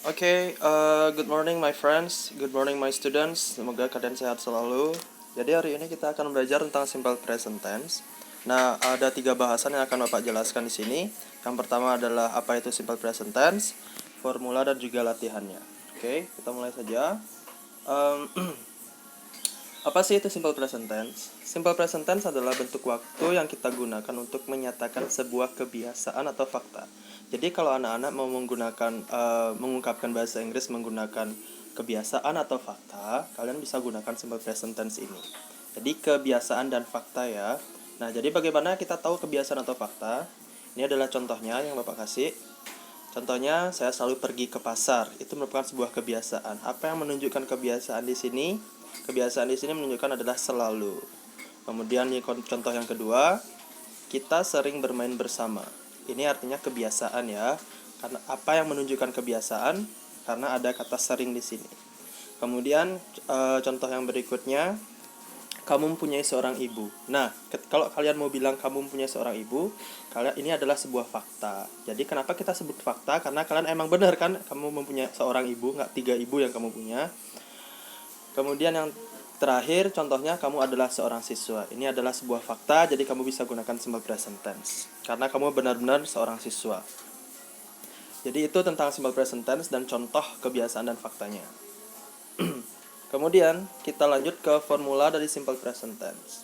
Good morning my friends, good morning my students. Semoga kalian sehat selalu. Jadi hari ini kita akan belajar tentang simple present tense. Nah, ada 3 bahasan yang akan Bapak jelaskan di sini. Yang pertama adalah apa itu simple present tense, formula dan juga latihannya. Oke, kita mulai saja. Um, Apa sih itu simple present tense? Simple present tense adalah bentuk waktu yang kita gunakan untuk menyatakan sebuah kebiasaan atau fakta. Jadi kalau anak-anak mau mengungkapkan bahasa Inggris menggunakan kebiasaan atau fakta, kalian bisa gunakan simple present tense ini. Jadi kebiasaan dan fakta ya. Nah, jadi bagaimana kita tahu kebiasaan atau fakta? Ini adalah contohnya yang Bapak kasih. Contohnya, saya selalu pergi ke pasar. Itu merupakan sebuah kebiasaan. Apa yang menunjukkan kebiasaan di sini? Kebiasaan di sini menunjukkan adalah selalu. Kemudian contoh yang kedua, kita sering bermain bersama. Ini artinya kebiasaan ya. Karena apa yang menunjukkan kebiasaan? Karena ada kata sering di sini. Kemudian contoh yang berikutnya, kamu mempunyai seorang ibu. Nah, kalau kalian mau bilang kamu mempunyai seorang ibu, kalian ini adalah sebuah fakta. Jadi kenapa kita sebut fakta? Karena kalian emang benar kan, kamu mempunyai seorang ibu, nggak 3 ibu yang kamu punya. Kemudian yang terakhir, contohnya kamu adalah seorang siswa. Ini adalah sebuah fakta, jadi kamu bisa gunakan simple present tense. Karena kamu benar-benar seorang siswa. Jadi itu tentang simple present tense dan contoh kebiasaan dan faktanya. Kemudian kita lanjut ke formula dari simple present tense.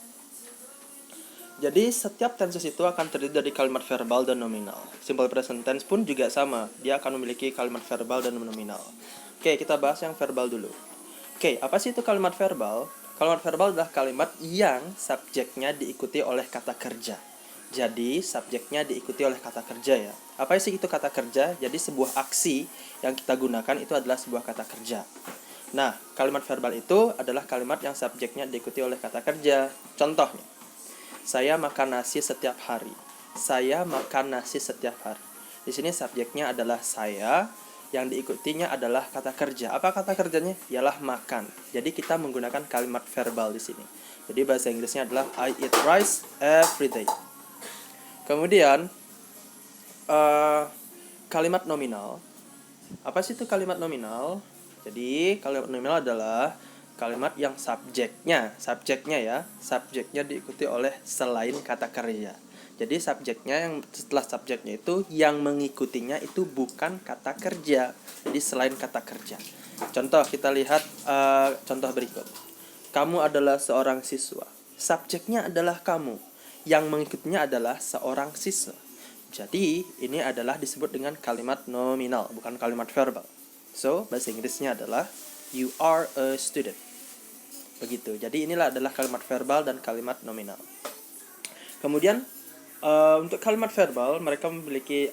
Jadi setiap tenses itu akan terdiri dari kalimat verbal dan nominal. Simple present tense pun juga sama, dia akan memiliki kalimat verbal dan nominal. Oke, kita bahas yang verbal dulu. Oke, apa sih itu kalimat verbal? Kalimat verbal adalah kalimat yang subjeknya diikuti oleh kata kerja. Jadi, subjeknya diikuti oleh kata kerja ya. Apa sih itu kata kerja? Jadi, sebuah aksi yang kita gunakan itu adalah sebuah kata kerja. Nah, kalimat verbal itu adalah kalimat yang subjeknya diikuti oleh kata kerja. Contohnya, saya makan nasi setiap hari. Saya makan nasi setiap hari. Di sini subjeknya adalah saya, yang diikutinya adalah kata kerja. Apa kata kerjanya? Ialah makan. Jadi kita menggunakan kalimat verbal di sini. Jadi bahasa Inggrisnya adalah I eat rice every day. Kemudian kalimat nominal. Apa sih itu kalimat nominal? Jadi kalimat nominal adalah kalimat yang subjeknya diikuti oleh selain kata kerja. Jadi subjeknya yang setelah subjeknya itu yang mengikutinya itu bukan kata kerja. Jadi selain kata kerja. Contoh kita lihat contoh berikut. Kamu adalah seorang siswa. Subjeknya adalah kamu. Yang mengikutinya adalah seorang siswa. Jadi ini adalah disebut dengan kalimat nominal, bukan kalimat verbal. So bahasa Inggrisnya adalah you are a student. Begitu. Jadi inilah adalah kalimat verbal dan kalimat nominal. Kemudian untuk kalimat verbal mereka memiliki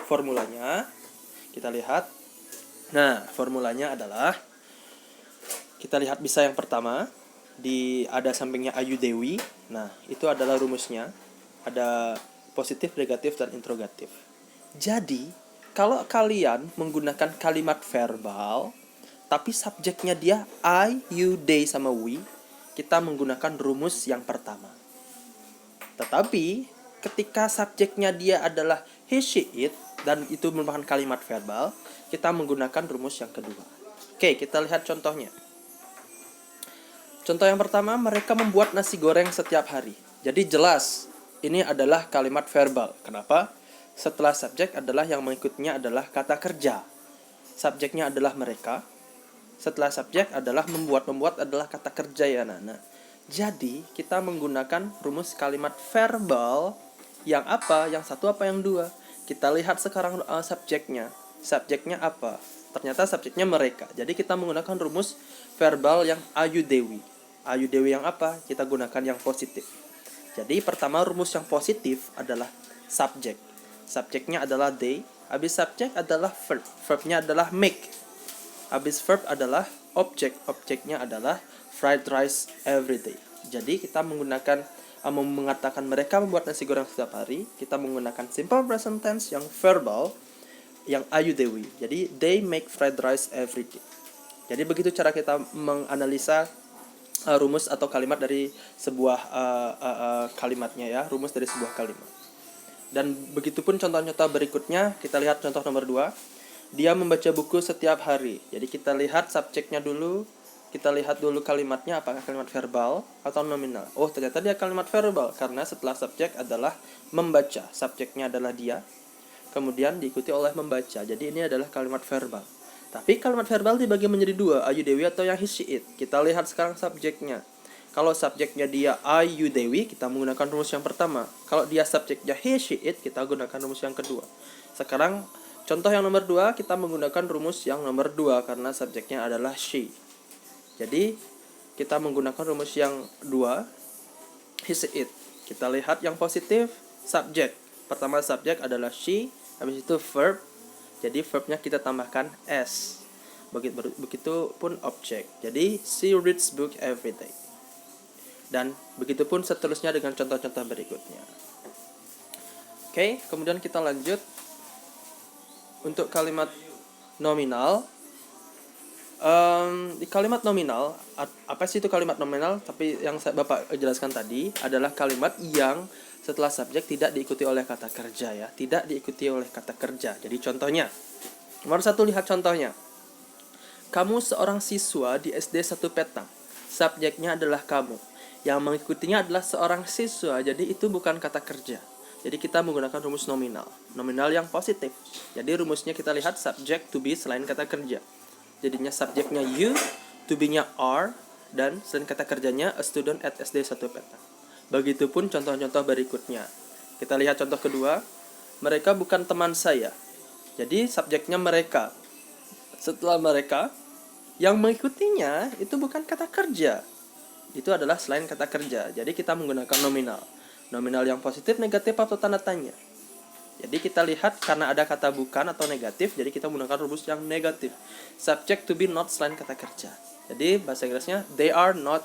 formulanya. Kita lihat. Nah, formulanya adalah kita lihat bisa yang pertama ada sampingnya Ayu Dewi. Nah, itu adalah rumusnya. Ada positif, negatif, dan interrogatif. Jadi, kalau kalian menggunakan kalimat verbal tapi subjeknya dia I, you, they, sama we, kita menggunakan rumus yang pertama. Tetapi ketika subjeknya dia adalah he, she, it, dan itu merupakan kalimat verbal, kita menggunakan rumus yang kedua. Oke, kita lihat contohnya. Contoh yang pertama, mereka membuat nasi goreng setiap hari. Jadi jelas, ini adalah kalimat verbal. Kenapa? Setelah subjek adalah yang mengikutinya adalah kata kerja. Subjeknya adalah mereka. Setelah subjek adalah membuat adalah kata kerja ya anak-anak. Jadi kita menggunakan rumus kalimat verbal yang apa? Yang satu apa yang dua? Kita lihat sekarang subjeknya. Subjeknya apa? Ternyata subjeknya mereka. Jadi kita menggunakan rumus verbal yang Ayu Dewi. Ayu Dewi yang apa? Kita gunakan yang positif. Jadi pertama rumus yang positif adalah subjek. Subjeknya adalah they. Habis subjek adalah verb. Verbnya adalah make. Habis verb adalah objek. Objeknya adalah fried rice every day. Jadi kita mengatakan mereka membuat nasi goreng setiap hari. Kita menggunakan simple present tense yang verbal, yang Ayu Dewi. Jadi they make fried rice every day. Jadi begitu cara kita menganalisa rumus atau kalimat dari sebuah kalimatnya ya, rumus dari sebuah kalimat. Dan begitupun contoh-contoh berikutnya. Kita lihat contoh nomor 2. Dia membaca buku setiap hari. Jadi kita lihat subjeknya dulu. Kita lihat dulu kalimatnya, apakah kalimat verbal atau nominal. Oh, ternyata dia kalimat verbal karena setelah subjek adalah membaca. Subjeknya adalah dia, kemudian diikuti oleh membaca. Jadi ini adalah kalimat verbal. Tapi kalimat verbal dibagi menjadi dua, Ayu Dewi atau yang he she it. Kita lihat sekarang subjeknya. Kalau subjeknya dia Ayu Dewi, kita menggunakan rumus yang pertama. Kalau dia subjeknya he she it, kita gunakan rumus yang kedua. Sekarang contoh yang nomor 2, kita menggunakan rumus yang nomor 2 karena subjeknya adalah she. Jadi kita menggunakan rumus yang 2, he she it. Kita lihat yang positif, subjek. Pertama subjek adalah she, habis itu verb. Jadi verbnya kita tambahkan s. Begitu pun objek. Jadi she reads book every day. Dan begitu pun seterusnya dengan contoh-contoh berikutnya. Oke, kemudian kita lanjut untuk kalimat nominal. Di kalimat nominal, apa sih itu kalimat nominal? Tapi yang Bapak jelaskan tadi adalah kalimat yang setelah subjek tidak diikuti oleh kata kerja ya, tidak diikuti oleh kata kerja. Jadi contohnya, nomor 1 lihat contohnya. Kamu seorang siswa di SD 1 Petang. Subjeknya adalah kamu. Yang mengikutinya adalah seorang siswa, jadi itu bukan kata kerja. Jadi kita menggunakan rumus nominal. Nominal yang positif. Jadi rumusnya kita lihat subject to be selain kata kerja. Jadinya subjeknya you, to be-nya are, dan selain kata kerjanya a student at SD 1 Petang. Begitupun contoh-contoh berikutnya. Kita lihat contoh kedua. Mereka bukan teman saya. Jadi subjeknya mereka. Setelah mereka, yang mengikutinya itu bukan kata kerja. Itu adalah selain kata kerja. Jadi kita menggunakan nominal. Nominal yang positif, negatif, atau tanda tanya. Jadi kita lihat karena ada kata bukan atau negatif, jadi kita menggunakan rumus yang negatif. Subject to be not selain kata kerja. Jadi bahasa Inggrisnya they are not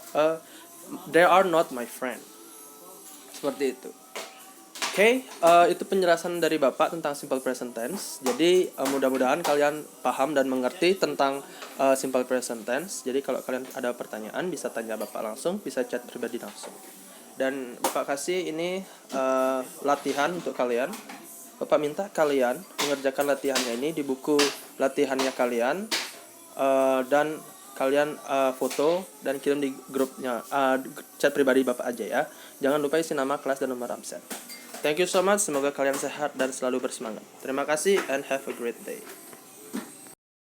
my friend. Seperti itu. Oke, itu penjelasan dari Bapak tentang simple present tense. Jadi mudah-mudahan kalian paham dan mengerti tentang simple present tense. Jadi kalau kalian ada pertanyaan bisa tanya Bapak langsung, bisa chat pribadi langsung. Dan Bapak kasih ini latihan untuk kalian. Bapak minta kalian mengerjakan latihannya ini di buku latihannya kalian, dan kalian foto dan kirim di grupnya, chat pribadi Bapak aja ya. Jangan lupa isi nama, kelas, dan nomor absen. Thank you so much, semoga kalian sehat dan selalu bersemangat. Terima kasih and have a great day.